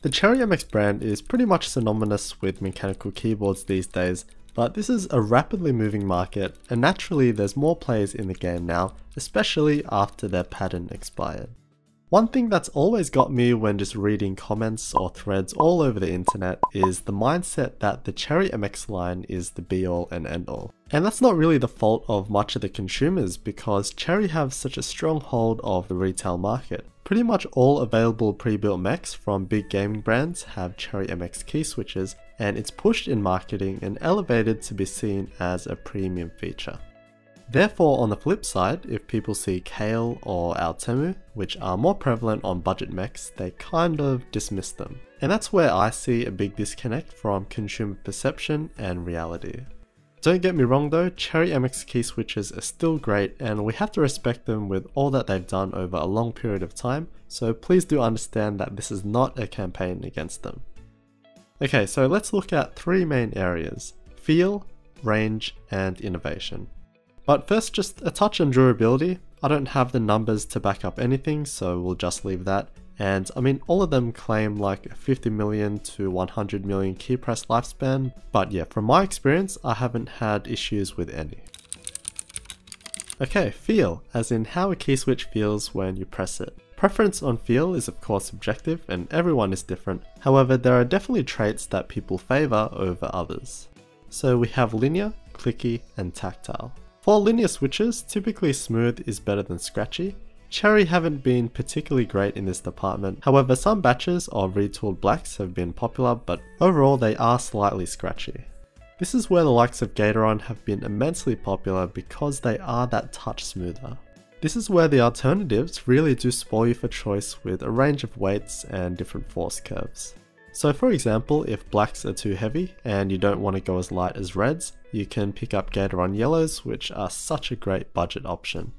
The Cherry MX brand is pretty much synonymous with mechanical keyboards these days, but this is a rapidly moving market and naturally there's more players in the game now, especially after their patent expired. One thing that's always got me when just reading comments or threads all over the internet is the mindset that the Cherry MX line is the be all and end all. And that's not really the fault of much of the consumers because Cherry have such a strong hold of the retail market. Pretty much all available pre-built mechs from big gaming brands have Cherry MX key switches, and it's pushed in marketing and elevated to be seen as a premium feature. Therefore, on the flip side, if people see Kale or Altemu, which are more prevalent on budget mechs, they kind of dismiss them. And that's where I see a big disconnect from consumer perception and reality. Don't get me wrong though, Cherry MX key switches are still great and we have to respect them with all that they've done over a long period of time, so please do understand that this is not a campaign against them. Okay, so let's look at three main areas: feel, range, and innovation. But first, just a touch on durability. I don't have the numbers to back up anything, so we'll just leave that. And I mean, all of them claim like a 50 million to 100 million key press lifespan, but yeah, from my experience, I haven't had issues with any. Okay, feel, as in how a key switch feels when you press it. Preference on feel is of course subjective and everyone is different, however there are definitely traits that people favour over others. So we have linear, clicky, and tactile. For linear switches, typically smooth is better than scratchy. Cherry haven't been particularly great in this department, however some batches of retooled blacks have been popular, but overall they are slightly scratchy. This is where the likes of Gateron have been immensely popular because they are that touch smoother. This is where the alternatives really do spoil you for choice with a range of weights and different force curves. So for example, if blacks are too heavy and you don't want to go as light as reds, you can pick up Gateron yellows, which are such a great budget option.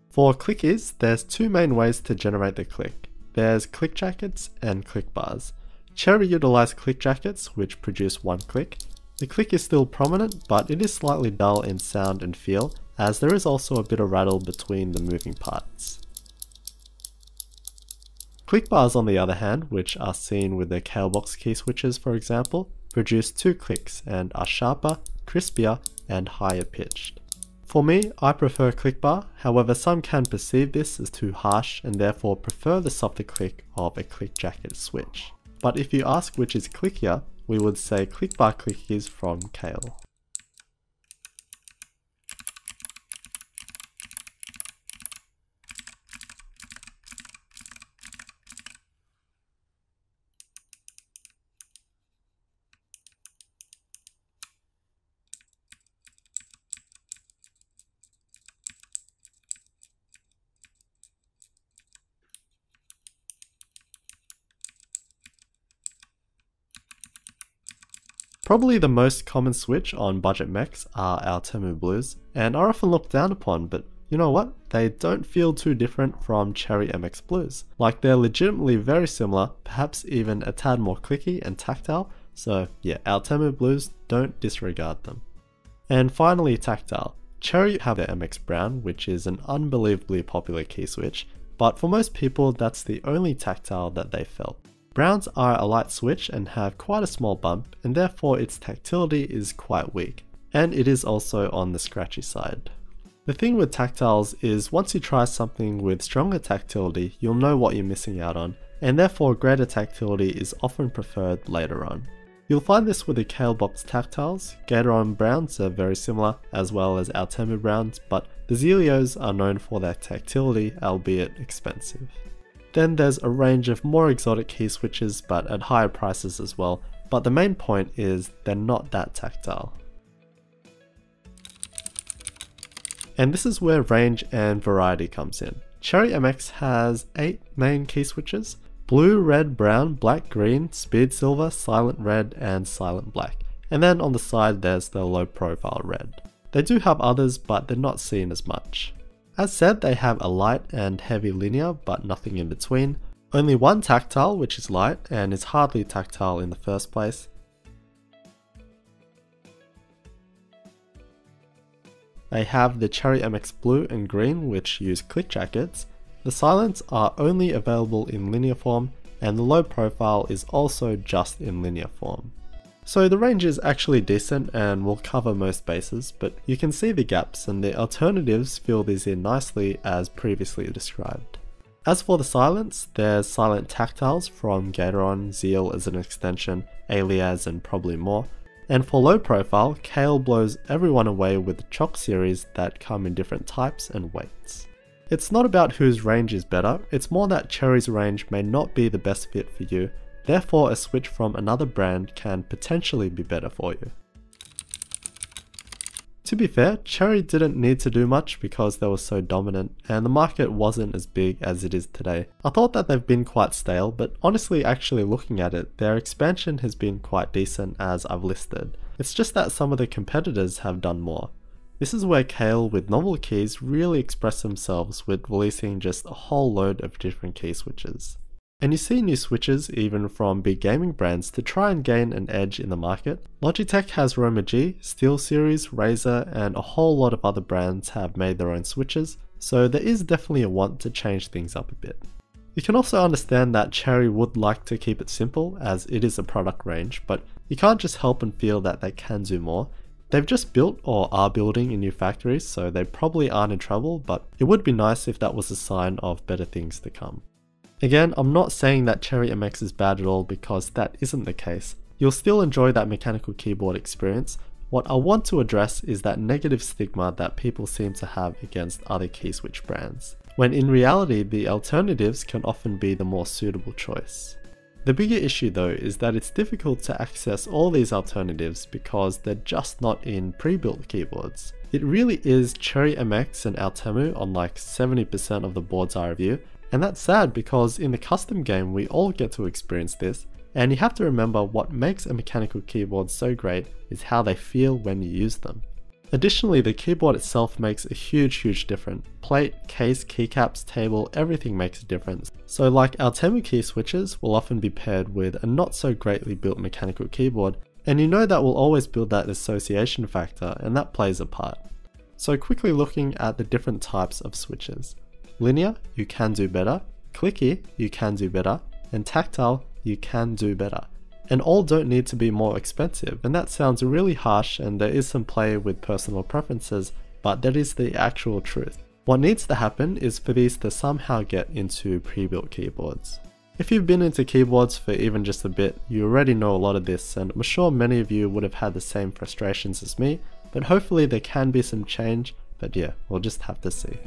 For clickies, there's two main ways to generate the click. There's click jackets and click bars. Cherry utilize click jackets, which produce one click. The click is still prominent, but it is slightly dull in sound and feel, as there is also a bit of rattle between the moving parts. Click bars on the other hand, which are seen with the Kalebox key switches for example, produce two clicks and are sharper, crispier, and higher pitched. For me, I prefer click bar, however some can perceive this as too harsh and therefore prefer the softer click of a click jacket switch. But if you ask which is clickier, we would say click bar clickies from Kale. Probably the most common switch on budget mechs are Altemu blues, and are often looked down upon, but you know what? They don't feel too different from Cherry MX blues. Like they're legitimately very similar, perhaps even a tad more clicky and tactile, so yeah, Altemu blues, don't disregard them. And finally tactile. Cherry have their MX brown, which is an unbelievably popular key switch, but for most people that's the only tactile that they felt. Browns are a light switch and have quite a small bump, and therefore its tactility is quite weak, and it is also on the scratchy side. The thing with tactiles is once you try something with stronger tactility, you'll know what you're missing out on, and therefore greater tactility is often preferred later on. You'll find this with the Kalebox tactiles. Gateron browns are very similar, as well as Altemu browns, but the Zelios are known for their tactility, albeit expensive. Then there's a range of more exotic key switches but at higher prices as well, but the main point is they're not that tactile. And this is where range and variety comes in. Cherry MX has 8 main key switches: blue, red, brown, black, green, speed silver, silent red, and silent black. And then on the side there's the low profile red. They do have others, but they're not seen as much. As said, they have a light and heavy linear, but nothing in between. Only one tactile, which is light, and is hardly tactile in the first place. They have the Cherry MX blue and green, which use click jackets. The silents are only available in linear form, and the low profile is also just in linear form. So the range is actually decent and will cover most bases, but you can see the gaps and the alternatives fill these in nicely as previously described. As for the silence, there's silent tactiles from Gateron, Zeal as an extension, Alias and probably more. And for low profile, Kale blows everyone away with the Choc series that come in different types and weights. It's not about whose range is better, it's more that Cherry's range may not be the best fit for you, therefore a switch from another brand can potentially be better for you. To be fair, Cherry didn't need to do much because they were so dominant and the market wasn't as big as it is today. I thought that they've been quite stale, but honestly actually looking at it, their expansion has been quite decent as I've listed. It's just that some of the competitors have done more. This is where Kale with novel keys really express themselves with releasing just a whole load of different key switches. And you see new switches even from big gaming brands to try and gain an edge in the market. Logitech has Roma G, SteelSeries, Razer and a whole lot of other brands have made their own switches, so there is definitely a want to change things up a bit. You can also understand that Cherry would like to keep it simple as it is a product range, but you can't just help and feel that they can do more. They've just built or are building in new factories, so they probably aren't in trouble, but it would be nice if that was a sign of better things to come. Again, I'm not saying that Cherry MX is bad at all because that isn't the case. You'll still enjoy that mechanical keyboard experience. What I want to address is that negative stigma that people seem to have against other Keyswitch brands, when in reality the alternatives can often be the more suitable choice. The bigger issue though is that it's difficult to access all these alternatives because they're just not in pre-built keyboards. It really is Cherry MX and Altemu on like 70% of the boards I review, and that's sad because in the custom game we all get to experience this, and you have to remember what makes a mechanical keyboard so great is how they feel when you use them. Additionally, the keyboard itself makes a huge difference. Plate, case, keycaps, table, everything makes a difference. So like Altemu key switches will often be paired with a not so greatly built mechanical keyboard, and you know that will always build that association factor and that plays a part. So quickly looking at the different types of switches. Linear, you can do better. Clicky, you can do better. And tactile, you can do better. And all don't need to be more expensive, and that sounds really harsh and there is some play with personal preferences, but that is the actual truth. What needs to happen is for these to somehow get into pre-built keyboards. If you've been into keyboards for even just a bit, you already know a lot of this, and I'm sure many of you would have had the same frustrations as me, but hopefully there can be some change, but yeah, we'll just have to see.